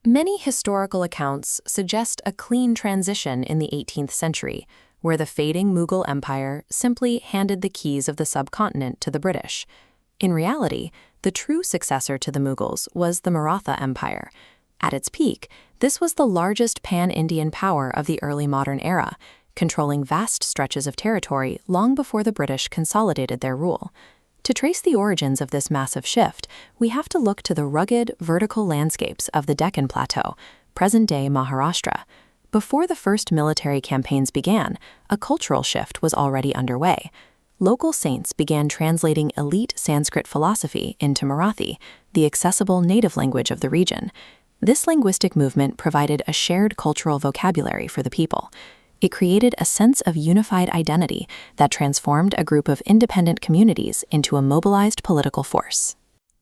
Many historical accounts suggest a clean transition in the 18th century, where the fading Mughal Empire simply handed the keys of the subcontinent to the British. In reality, the true successor to the Mughals was the Maratha Empire. At its peak, this was the largest pan-Indian power of the early modern era, controlling vast stretches of territory long before the British consolidated their rule. To trace the origins of this massive shift, we have to look to the rugged, vertical landscapes of the Deccan Plateau, present-day Maharashtra. Before the first military campaigns began, a cultural shift was already underway. Local saints began translating elite Sanskrit philosophy into Marathi, the accessible native language of the region. This linguistic movement provided a shared cultural vocabulary for the people. It created a sense of unified identity that transformed a group of independent communities into a mobilized political force.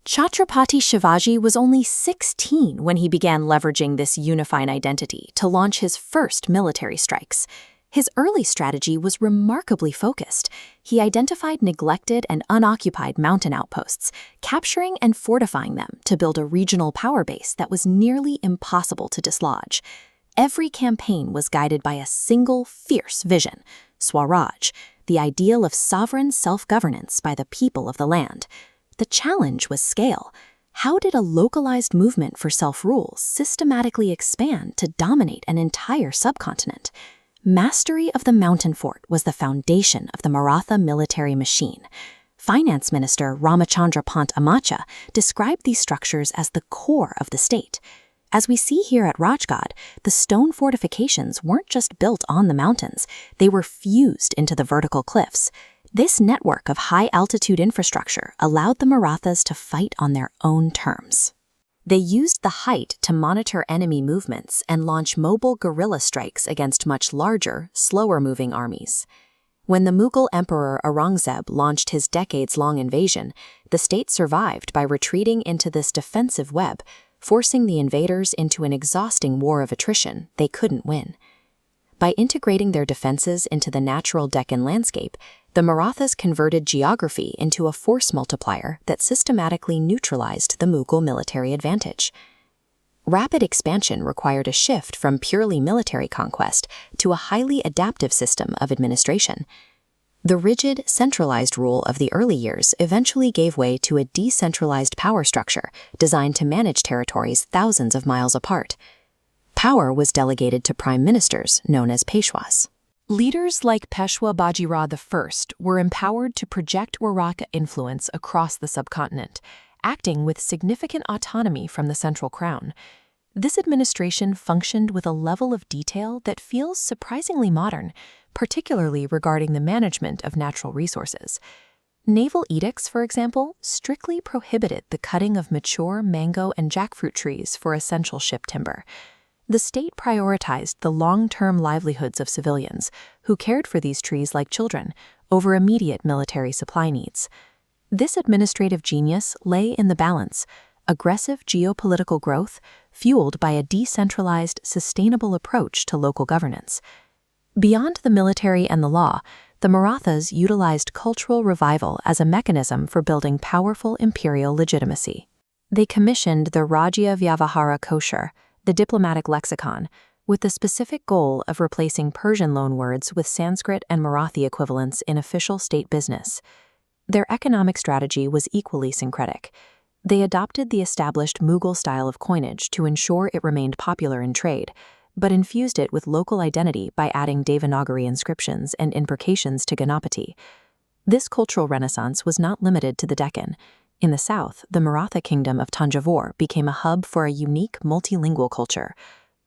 Chhatrapati Shivaji was only 16 when he began leveraging this unified identity to launch his first military strikes. His early strategy was remarkably focused. He identified neglected and unoccupied mountain outposts, capturing and fortifying them to build a regional power base that was nearly impossible to dislodge. Every campaign was guided by a single fierce vision, Swarajya, the ideal of sovereign self-governance by the people of the land. The challenge was scale. How did a localized movement for self-rule systematically expand to dominate an entire subcontinent? Mastery of the mountain fort was the foundation of the Maratha military machine. Finance Minister Ramachandra Pant Amacha described these structures as the core of the state. As we see here at Rajgad, the stone fortifications weren't just built on the mountains, they were fused into the vertical cliffs. This network of high-altitude infrastructure allowed the Marathas to fight on their own terms. They used the height to monitor enemy movements and launch mobile guerrilla strikes against much larger, slower-moving armies. When the Mughal Emperor Aurangzeb launched his decades-long invasion, the state survived by retreating into this defensive web, forcing the invaders into an exhausting war of attrition they couldn't win. By integrating their defenses into the natural Deccan landscape, the Marathas converted geography into a force multiplier that systematically neutralized the Mughal military advantage. Rapid expansion required a shift from purely military conquest to a highly adaptive system of administration. The rigid, centralized rule of the early years eventually gave way to a decentralized power structure designed to manage territories thousands of miles apart. Power was delegated to prime ministers, known as Peshwas. Leaders like Peshwa Bajirao I were empowered to project Maratha influence across the subcontinent, acting with significant autonomy from the central crown. This administration functioned with a level of detail that feels surprisingly modern, particularly regarding the management of natural resources. Naval edicts, for example, strictly prohibited the cutting of mature mango and jackfruit trees for essential ship timber. The state prioritized the long-term livelihoods of civilians, who cared for these trees like children, over immediate military supply needs. This administrative genius lay in the balance: aggressive geopolitical growth fueled by a decentralized, sustainable approach to local governance. Beyond the military and the law, the Marathas utilized cultural revival as a mechanism for building powerful imperial legitimacy. They commissioned the Rajya Vyavahara Koshar, the diplomatic lexicon, with the specific goal of replacing Persian loanwords with Sanskrit and Marathi equivalents in official state business. Their economic strategy was equally syncretic. They adopted the established Mughal style of coinage to ensure it remained popular in trade, but infused it with local identity by adding Devanagari inscriptions and imprecations to Ganapati. This cultural renaissance was not limited to the Deccan. In the south, the Maratha kingdom of Tanjavur became a hub for a unique multilingual culture.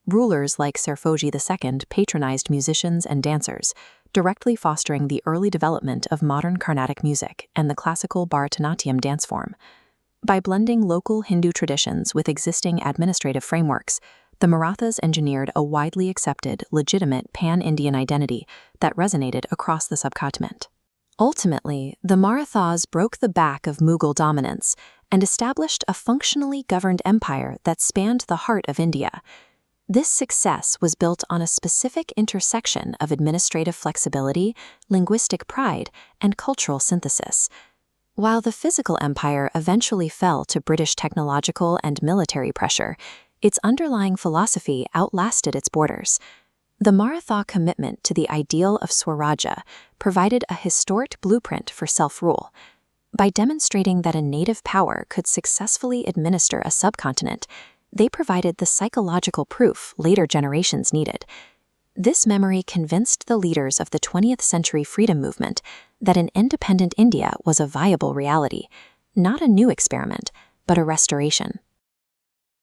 Rulers like Serfoji II patronized musicians and dancers, directly fostering the early development of modern Carnatic music and the classical Bharatanatyam dance form. By blending local Hindu traditions with existing administrative frameworks, the Marathas engineered a widely accepted, legitimate pan-Indian identity that resonated across the subcontinent. Ultimately, the Marathas broke the back of Mughal dominance and established a functionally governed empire that spanned the heart of India. This success was built on a specific intersection of administrative flexibility, linguistic pride, and cultural synthesis. While the physical empire eventually fell to British technological and military pressure, Its underlying philosophy outlasted its borders. The Maratha commitment to the ideal of Swarajya provided a historic blueprint for self-rule. By demonstrating that a native power could successfully administer a subcontinent, they provided the psychological proof later generations needed. This memory convinced the leaders of the 20th century freedom movement that an independent India was a viable reality, not a new experiment, but a restoration.